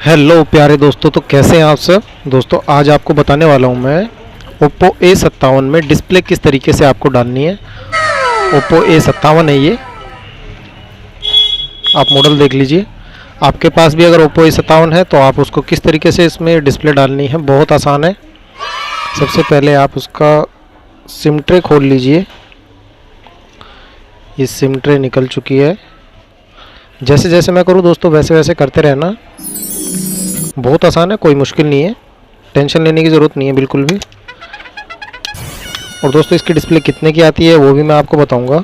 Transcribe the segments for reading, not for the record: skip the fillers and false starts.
Hello प्यारे दोस्तों, तो कैसे हैं आप सब दोस्तों। आज आपको बताने वाला हूं मैं Oppo A57 में डिस्प्ले किस तरीके से आपको डालनी है। Oppo A57 है ये, आप मॉडल देख लीजिए। आपके पास भी अगर Oppo A57 है तो आप उसको किस तरीके से इसमें डिस्प्ले डालनी है, बहुत आसान है। सबसे पहले आप उसका सिम ट्रे खोल लीजिए। ये सिम ट्रे निकल चुकी है। जैसे जैसे मैं करूँ दोस्तों वैसे वैसे करते रहना, बहुत आसान है, कोई मुश्किल नहीं है, टेंशन लेने की ज़रूरत नहीं है बिल्कुल भी। और दोस्तों इसकी डिस्प्ले कितने की आती है वो भी मैं आपको बताऊंगा।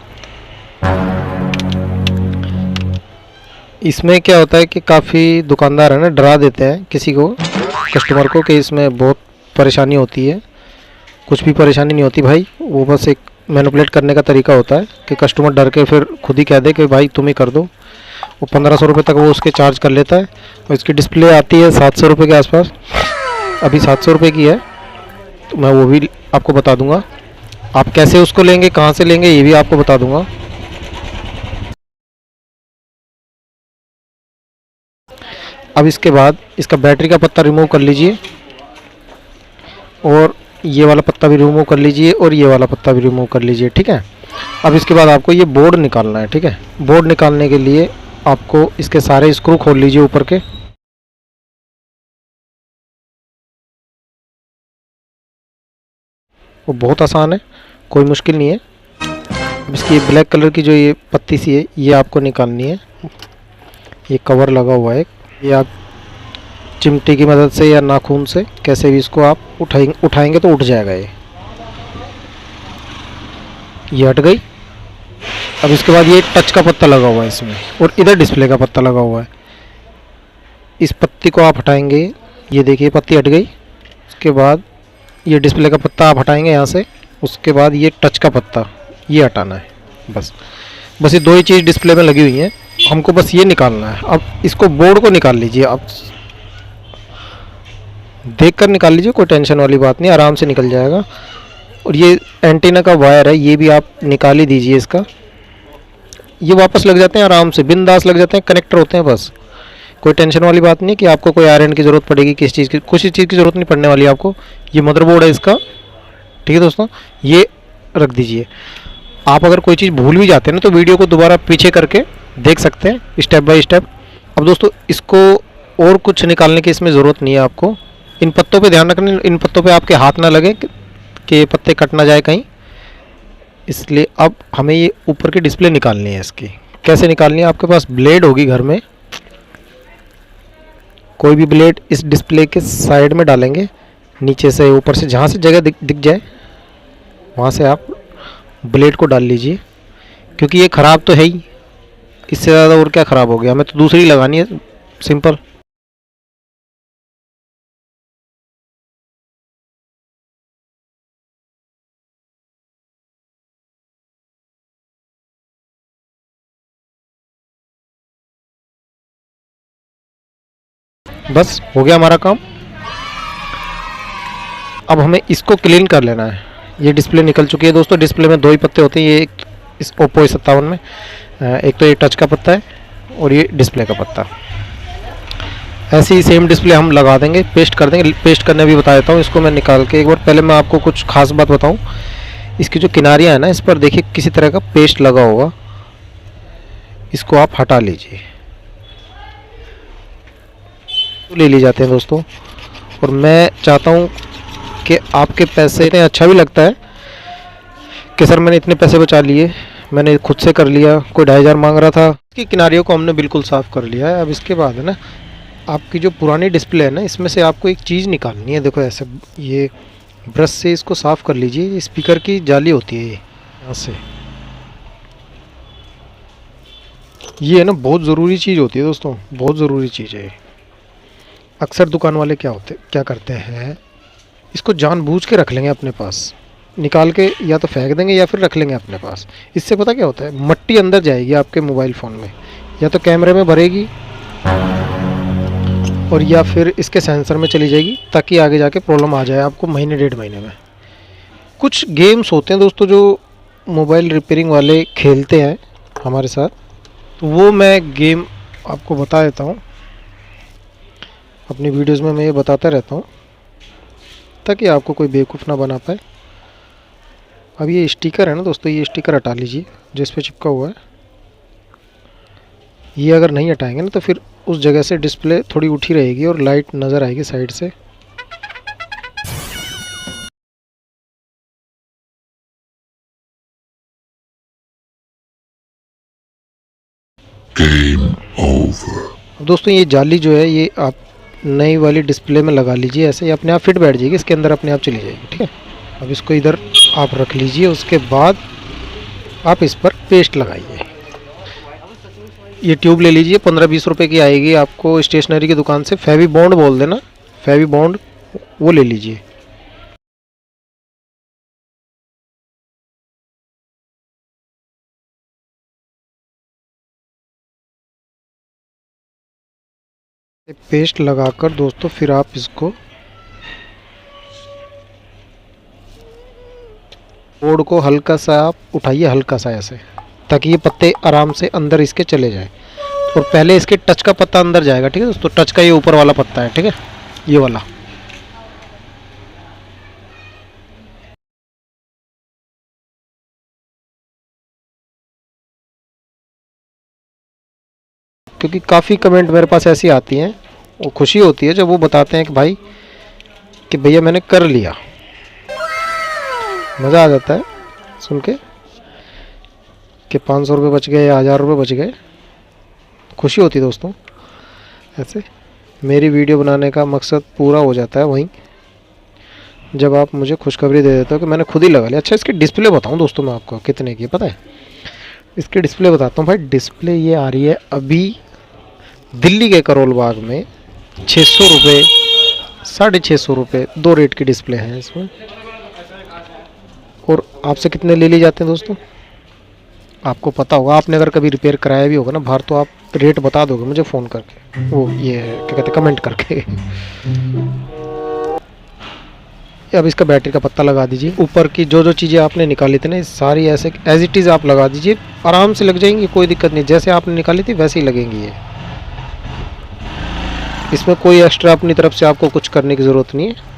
इसमें क्या होता है कि काफ़ी दुकानदार है ना, डरा देते हैं किसी को, कस्टमर को, कि इसमें बहुत परेशानी होती है। कुछ भी परेशानी नहीं होती भाई, वो बस एक मैनिपुलेट करने का तरीका होता है कि कस्टमर डर के फिर खुद ही कह दे कि भाई तुम ही कर दो। वो 1500 रुपये तक वो उसके चार्ज कर लेता है। और इसकी डिस्प्ले आती है 700 रुपये के आसपास, अभी 700 रुपये की है, तो मैं वो भी आपको बता दूंगा। आप कैसे उसको लेंगे, कहाँ से लेंगे, ये भी आपको बता दूंगा। अब इसके बाद इसका बैटरी का पत्ता रिमूव कर लीजिए, और ये वाला पत्ता भी रिमूव कर लीजिए, और ये वाला पत्ता भी रिमूव कर लीजिए, ठीक है। अब इसके बाद आपको ये बोर्ड निकालना है, ठीक है। बोर्ड निकालने के लिए आपको इसके सारे स्क्रू खोल लीजिए ऊपर के। वो बहुत आसान है, कोई मुश्किल नहीं है। अब इसकी ब्लैक कलर की जो ये पत्ती सी है ये आपको निकालनी है। ये कवर लगा हुआ है, ये आप चिमटी की मदद से या नाखून से कैसे भी इसको आप उठाएंगे तो उठ जाएगा ये हट गई। अब इसके बाद ये टच का पत्ता लगा हुआ है इसमें, और इधर डिस्प्ले का पत्ता लगा हुआ है। इस पत्ती को आप हटाएंगे, ये देखिए पत्ती हट गई। उसके बाद ये डिस्प्ले का पत्ता आप हटाएंगे यहाँ से। उसके बाद ये टच का पत्ता ये हटाना है। बस ये दो ही चीज़ डिस्प्ले में लगी हुई हैं, हमको बस ये निकालना है। अब इसको बोर्ड को निकाल लीजिए, आप देख कर निकाल लीजिए, कोई टेंशन वाली बात नहीं, आराम से निकल जाएगा। और ये एंटीना का वायर है, ये भी आप निकाल ही दीजिए इसका। ये वापस लग जाते हैं आराम से, बिंदास लग जाते हैं, कनेक्टर होते हैं बस। कोई टेंशन वाली बात नहीं है कि आपको कोई आयरन की ज़रूरत पड़ेगी, किस चीज़ की, कुछ चीज़ की ज़रूरत नहीं पड़ने वाली आपको। ये मदरबोर्ड है इसका, ठीक है दोस्तों, ये रख दीजिए। आप अगर कोई चीज़ भूल भी जाते हैं ना तो वीडियो को दोबारा पीछे करके देख सकते हैं स्टेप बाय स्टेप। अब दोस्तों इसको और कुछ निकालने की इसमें ज़रूरत नहीं है आपको। इन पत्तों पे ध्यान रखना, इन पत्तों पे आपके हाथ ना लगे कि पत्ते कट ना जाए कहीं, इसलिए अब हमें ये ऊपर की डिस्प्ले निकालनी है। इसकी कैसे निकालनी है, आपके पास ब्लेड होगी घर में, कोई भी ब्लेड इस डिस्प्ले के साइड में डालेंगे, नीचे से ऊपर से, जहाँ से जगह दिख जाए वहाँ से आप ब्लेड को डाल लीजिए। क्योंकि ये ख़राब तो है ही, इससे ज़्यादा और क्या ख़राब हो गया, हमें तो दूसरी लगानी है सिंपल। बस हो गया हमारा काम। अब हमें इसको क्लीन कर लेना है। ये डिस्प्ले निकल चुकी है दोस्तों। डिस्प्ले में दो ही पत्ते होते हैं, ये एक इस Oppo A57 में, एक तो ये टच का पत्ता है और ये डिस्प्ले का पत्ता। ऐसी ही सेम डिस्प्ले हम लगा देंगे, पेस्ट कर देंगे। पेस्ट करने भी बता देता हूँ इसको मैं निकाल के एक बार। पहले मैं आपको कुछ खास बात बताऊँ, इसकी जो किनारियाँ हैं ना, इस पर देखिए किसी तरह का पेस्ट लगा होगा, इसको आप हटा लीजिए। तो ले ली जाते हैं दोस्तों। और मैं चाहता हूँ कि आपके पैसे, इतने अच्छा भी लगता है कि सर मैंने इतने पैसे बचा लिए, मैंने खुद से कर लिया, कोई 2500 मांग रहा था। इसकी किनारियों को हमने बिल्कुल साफ़ कर लिया है। अब इसके बाद है ना, आपकी जो पुरानी डिस्प्ले है ना, इसमें से आपको एक चीज़ निकालनी है। देखो ऐसे, ये ब्रश से इसको साफ़ कर लीजिए। स्पीकर की जाली होती है ये, यहाँ से, ये है ना बहुत ज़रूरी चीज़ होती है दोस्तों, बहुत ज़रूरी चीज़ है। अक्सर दुकान वाले क्या करते हैं, इसको जानबूझ के रख लेंगे अपने पास, निकाल के या तो फेंक देंगे या फिर रख लेंगे अपने पास। इससे पता क्या होता है, मट्टी अंदर जाएगी आपके मोबाइल फ़ोन में, या तो कैमरे में भरेगी और या फिर इसके सेंसर में चली जाएगी, ताकि आगे जाके प्रॉब्लम आ जाए आपको महीने 1.5 महीने में। कुछ गेम्स होते हैं दोस्तों जो मोबाइल रिपेयरिंग वाले खेलते हैं हमारे साथ, तो वो मैं गेम आपको बता देता हूँ। अपनी वीडियोस में मैं ये बताता रहता हूँ ताकि आपको कोई बेवकूफ़ ना बना पाए। अब ये स्टिकर है ना दोस्तों, ये स्टिकर हटा लीजिए जो इस पर चिपका हुआ है। ये अगर नहीं हटाएंगे ना तो फिर उस जगह से डिस्प्ले थोड़ी उठी रहेगी और लाइट नज़र आएगी साइड से। Game over. दोस्तों ये जाली जो है ये आप नई वाली डिस्प्ले में लगा लीजिए, ऐसे ही अपने आप फिट बैठ जाएगी, इसके अंदर अपने आप चली जाएगी। ठीक है, अब इसको इधर आप रख लीजिए। उसके बाद आप इस पर पेस्ट लगाइए। ये ट्यूब ले लीजिए, 15-20 रुपए की आएगी आपको स्टेशनरी की दुकान से। फेवी बॉन्ड बोल देना, फेवी बॉन्ड वो ले लीजिए। पेस्ट लगाकर दोस्तों फिर आप इसको बोर्ड को हल्का सा आप उठाइए, हल्का सा ऐसे, ताकि ये पत्ते आराम से अंदर इसके चले जाए। और पहले इसके टच का पत्ता अंदर जाएगा। ठीक है दोस्तों, टच का ये ऊपर वाला पत्ता है, ठीक है, ये वाला। क्योंकि काफ़ी कमेंट मेरे पास ऐसी आती हैं, वो खुशी होती है जब वो बताते हैं कि भाई कि भैया मैंने कर लिया। मज़ा आ जाता है सुन के कि 500 रुपये बच गए या 1000 रुपये बच गए, खुशी होती है दोस्तों। ऐसे मेरी वीडियो बनाने का मकसद पूरा हो जाता है वहीं जब आप मुझे खुशखबरी दे देते हो कि मैंने खुद ही लगा लिया। अच्छा, इसकी डिस्प्ले बताऊं दोस्तों मैं आपको कितने की पता है? इसकी डिस्प्ले बताता हूँ भाई। डिस्प्ले ये आ रही है अभी दिल्ली के करोल बाग में 600 रुपये, 650 रुपये, 2 रेट की डिस्प्ले है इसमें। और आपसे कितने ले लिए जाते हैं दोस्तों? आपको पता होगा, आपने अगर कभी रिपेयर कराया भी होगा ना बाहर, तो आप रेट बता दोगे मुझे फ़ोन करके, वो ये क्या कहते हैं, कमेंट करके। अब इसका बैटरी का पत्ता लगा दीजिए। ऊपर की जो जो चीज़ें आपने निकाली थी ना, सारी ऐसे एज इट इज़ आप लगा दीजिए, आराम से लग जाएंगी, कोई दिक्कत नहीं। जैसे आपने निकाली थी वैसे ही लगेंगी ये। इसमें कोई एक्स्ट्रा अपनी तरफ से आपको कुछ करने की ज़रूरत नहीं है।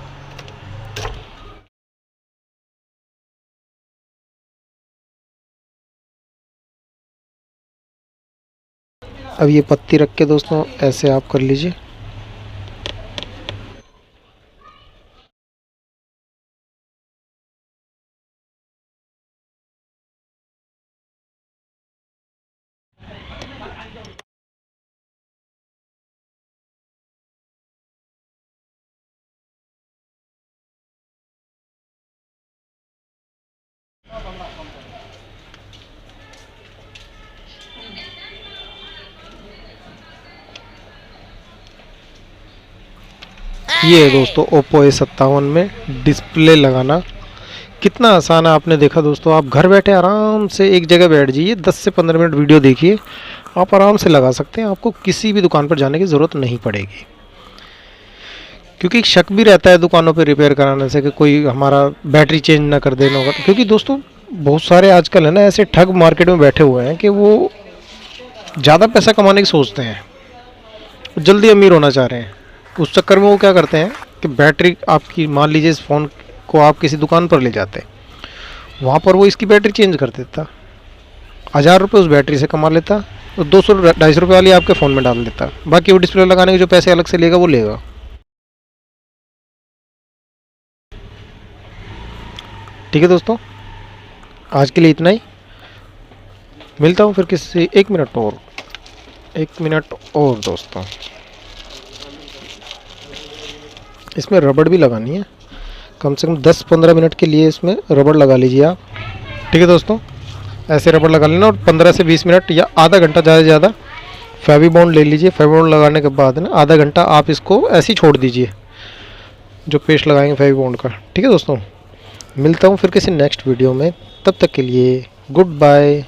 अब ये पत्ती रख के दोस्तों ऐसे आप कर लीजिए। ये है दोस्तों Oppo A57 में डिस्प्ले लगाना। कितना आसान है, आपने देखा दोस्तों। आप घर बैठे आराम से एक जगह बैठ जाइए, 10 से 15 मिनट वीडियो देखिए, आप आराम से लगा सकते हैं। आपको किसी भी दुकान पर जाने की ज़रूरत नहीं पड़ेगी। क्योंकि शक भी रहता है दुकानों पे रिपेयर कराने से कि कोई हमारा बैटरी चेंज ना कर देना होगा। क्योंकि दोस्तों बहुत सारे आजकल है ना ऐसे ठग मार्केट में बैठे हुए हैं कि वो ज़्यादा पैसा कमाने की सोचते हैं, जल्दी अमीर होना चाह रहे हैं। उस चक्कर में वो क्या करते हैं कि बैटरी आपकी, मान लीजिए इस फ़ोन को आप किसी दुकान पर ले जाते हैं, वहाँ पर वो इसकी बैटरी चेंज कर देता, 1000 रुपये उस बैटरी से कमा लेता, तो 200-250 रुपये वाली आपके फ़ोन में डाल देता। बाकी वो डिस्प्ले लगाने के जो पैसे अलग से लेगा वो लेगा। ठीक है दोस्तों, आज के लिए इतना ही। मिलता हूँ फिर किसी 1 मिनट और दोस्तों। इसमें रबड़ भी लगानी है, कम से कम 10-15 मिनट के लिए इसमें रबड़ लगा लीजिए आप। ठीक है दोस्तों, ऐसे रबड़ लगा लेना और 15 से 20 मिनट या आधा घंटा ज़्यादा से ज़्यादा फेवी बॉन्ड ले लीजिए। फेवी बॉन्ड लगाने के बाद ना आधा घंटा आप इसको ऐसे ही छोड़ दीजिए, जो पेस्ट लगाएंगे फेवी बॉन्ड का। ठीक है दोस्तों, मिलता हूँ फिर किसी नेक्स्ट वीडियो में, तब तक के लिए गुड बाय।